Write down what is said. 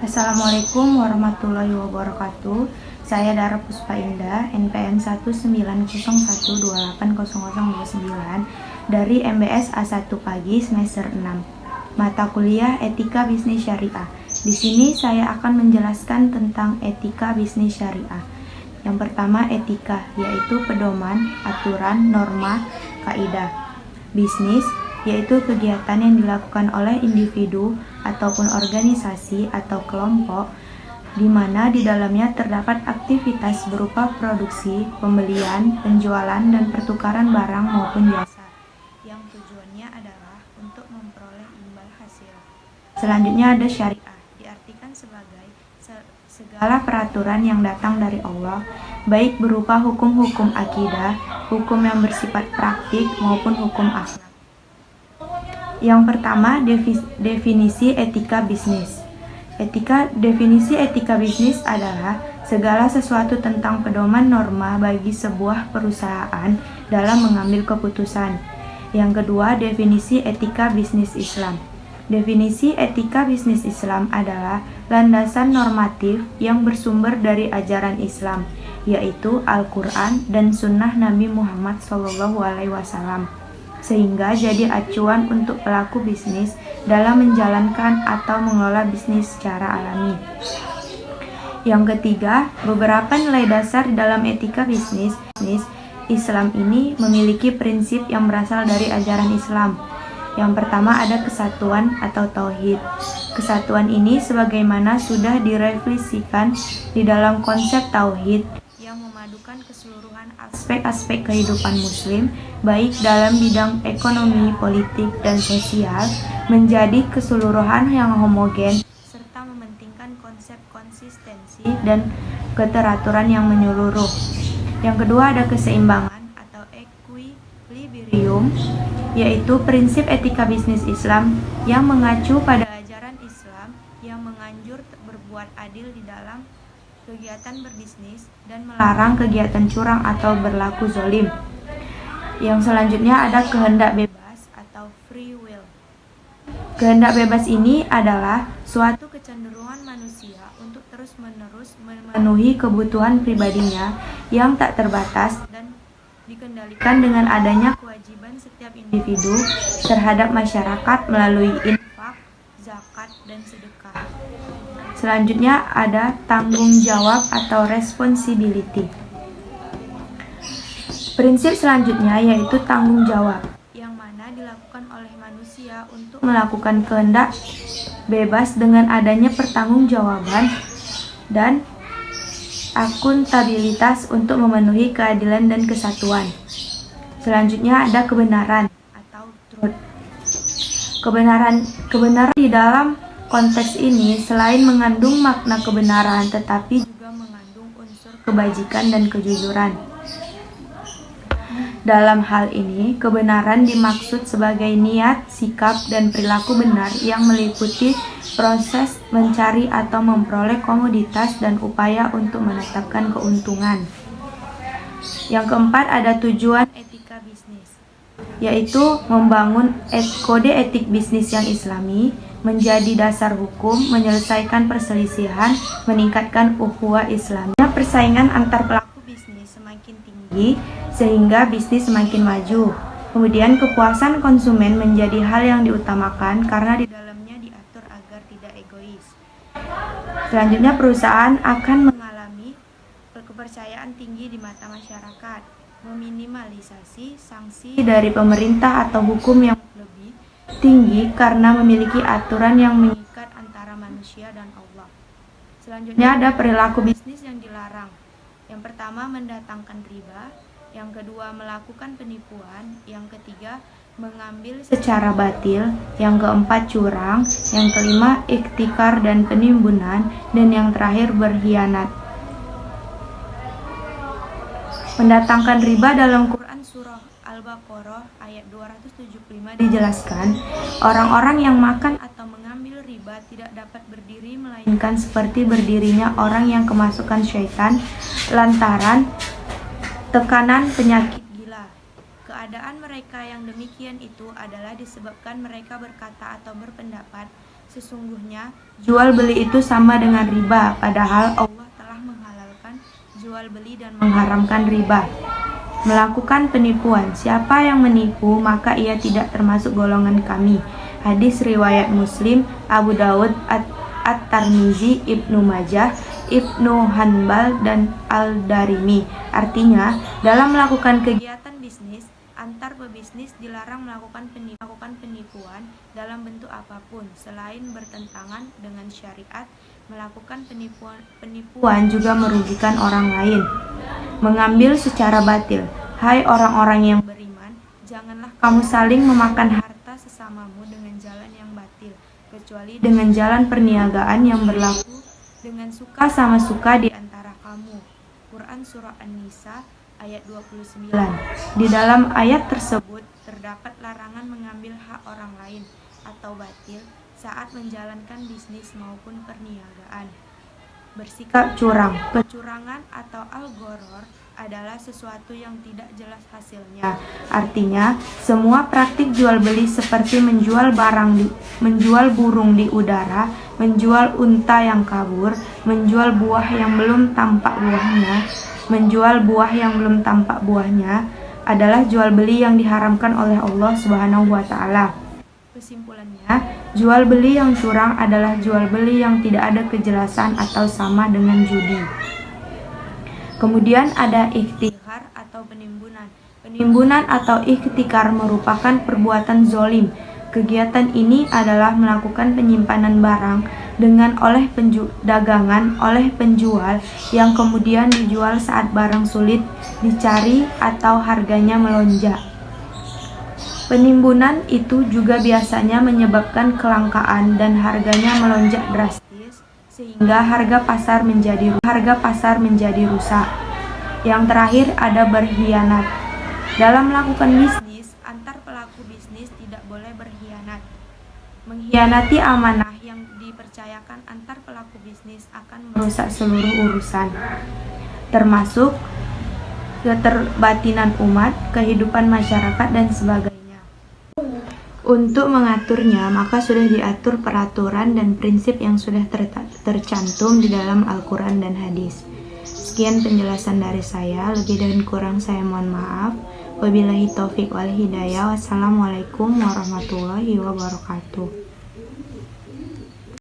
Assalamualaikum warahmatullahi wabarakatuh. Saya Dara Puspa Indah, NPM 19012800029 dari MBS A1 Pagi semester 6. Mata kuliah Etika Bisnis Syariah. Di sini saya akan menjelaskan tentang etika bisnis syariah. Yang pertama, etika, yaitu pedoman, aturan, norma, kaidah. Bisnis yaitu kegiatan yang dilakukan oleh individu ataupun organisasi atau kelompok di mana di dalamnya terdapat aktivitas berupa produksi, pembelian, penjualan, dan pertukaran barang maupun jasa yang tujuannya adalah untuk memperoleh imbal hasil. Selanjutnya ada syariah, diartikan sebagai segala peraturan yang datang dari Allah, baik berupa hukum-hukum akidah, hukum yang bersifat praktik maupun hukum akhlak. Yang pertama, definisi etika bisnis. Definisi etika bisnis adalah segala sesuatu tentang pedoman norma bagi sebuah perusahaan dalam mengambil keputusan. Yang kedua, definisi etika bisnis Islam. Definisi etika bisnis Islam adalah landasan normatif yang bersumber dari ajaran Islam, yaitu Al-Quran dan Sunnah Nabi Muhammad SAW, sehingga jadi acuan untuk pelaku bisnis dalam menjalankan atau mengelola bisnis secara alami. Yang ketiga, beberapa nilai dasar dalam etika bisnis Islam ini memiliki prinsip yang berasal dari ajaran Islam. Yang pertama ada kesatuan atau tauhid. Kesatuan ini sebagaimana sudah direfleksikan di dalam konsep tauhid yang memadukan keseluruhan aspek-aspek kehidupan muslim, baik dalam bidang ekonomi, politik, dan sosial, menjadi keseluruhan yang homogen, serta mementingkan konsep konsistensi dan keteraturan yang menyeluruh. Yang kedua ada keseimbangan atau equilibrium, yaitu prinsip etika bisnis Islam yang mengacu pada ajaran Islam yang menganjur berbuat adil di dalam kegiatan berbisnis dan melarang kegiatan curang atau berlaku zolim. Yang selanjutnya ada kehendak bebas atau free will. Kehendak bebas ini adalah suatu kecenderungan manusia untuk terus-menerus memenuhi kebutuhan pribadinya yang tak terbatas dan dikendalikan dengan adanya kewajiban setiap individu terhadap masyarakat melalui infak, zakat, dan sedekah. Selanjutnya ada tanggung jawab atau responsibility. Prinsip selanjutnya yaitu tanggung jawab, yang mana dilakukan oleh manusia untuk melakukan kehendak bebas dengan adanya pertanggungjawaban dan akuntabilitas untuk memenuhi keadilan dan kesatuan. Selanjutnya ada kebenaran atau truth. Kebenaran di dalam konteks ini selain mengandung makna kebenaran tetapi juga mengandung unsur kebajikan dan kejujuran. Dalam hal ini, kebenaran dimaksud sebagai niat, sikap, dan perilaku benar yang meliputi proses mencari atau memperoleh komoditas dan upaya untuk menetapkan keuntungan. Yang keempat ada tujuan etika bisnis, yaitu membangun kode etik bisnis yang islami, menjadi dasar hukum, menyelesaikan perselisihan, meningkatkan ukhuwah Islamnya. Persaingan antar pelaku bisnis semakin tinggi sehingga bisnis semakin maju. Kemudian kepuasan konsumen menjadi hal yang diutamakan karena di dalamnya diatur agar tidak egois. Selanjutnya perusahaan akan mengalami kepercayaan tinggi di mata masyarakat, meminimalisasi sanksi dari pemerintah atau hukum yang lebih tinggi karena memiliki aturan yang mengikat antara manusia dan Allah. Selanjutnya ada perilaku bisnis yang dilarang. Yang pertama mendatangkan riba, yang kedua melakukan penipuan, yang ketiga mengambil secara batil, yang keempat curang, yang kelima iktikar dan penimbunan, dan yang terakhir berkhianat. Mendatangkan riba dalam Quran surah Al-Baqarah ayat 275 dijelaskan, orang-orang yang makan atau mengambil riba tidak dapat berdiri melainkan seperti berdirinya orang yang kemasukan syaitan lantaran tekanan penyakit gila. Keadaan mereka yang demikian itu adalah disebabkan mereka berkata atau berpendapat Sesungguhnya jual beli itu sama dengan riba, padahal Allah telah menghalalkan jual beli dan mengharamkan riba. Melakukan penipuan, siapa yang menipu maka ia tidak termasuk golongan kami. Hadis riwayat Muslim, Abu Daud, At-Tirmizi, Ibnu Majah, Ibnu Hanbal, dan Al-Darimi. Artinya, dalam melakukan kegiatan bisnis, antar pebisnis dilarang melakukan penipuan dalam bentuk apapun selain bertentangan dengan syariat. Melakukan penipuan juga merugikan orang lain. Mengambil secara batil. Hai orang-orang yang beriman, janganlah kamu saling memakan harta sesamamu dengan jalan yang batil, kecuali dengan jalan perniagaan yang berlaku dengan suka sama suka di antara kamu. Quran Surah An-Nisa ayat 29. Di dalam ayat tersebut terdapat larangan mengambil hak orang lain atau batil saat menjalankan bisnis maupun perniagaan. Bersikap curang. Kecurangan atau al-gharar adalah sesuatu yang tidak jelas hasilnya. Artinya, semua praktik jual beli seperti menjual burung di udara, menjual unta yang kabur, menjual buah yang belum tampak buahnya, adalah jual beli yang diharamkan oleh Allah Subhanahu wa taala. Kesimpulannya, jual beli yang curang adalah jual beli yang tidak ada kejelasan atau sama dengan judi. Kemudian ada ikhtikar atau penimbunan. Penimbunan atau ikhtikar merupakan perbuatan zolim. Kegiatan ini adalah melakukan penyimpanan barang oleh penjual yang kemudian dijual saat barang sulit dicari atau harganya melonjak. Penimbunan itu juga biasanya menyebabkan kelangkaan dan harganya melonjak drastis sehingga harga pasar menjadi rusak. Yang terakhir ada berkhianat. Dalam melakukan bisnis, antar pelaku bisnis tidak boleh berkhianat. Mengkhianati amanah yang dipercayakan antar pelaku bisnis akan merusak seluruh urusan, termasuk keterbatinan umat, kehidupan masyarakat, dan sebagainya. Untuk mengaturnya, maka sudah diatur peraturan dan prinsip yang sudah tercantum di dalam Al-Quran dan hadis. Sekian penjelasan dari saya, lebih dan kurang saya mohon maaf. Wabillahi taufiq wal hidayah. Wassalamualaikum warahmatullahi wabarakatuh.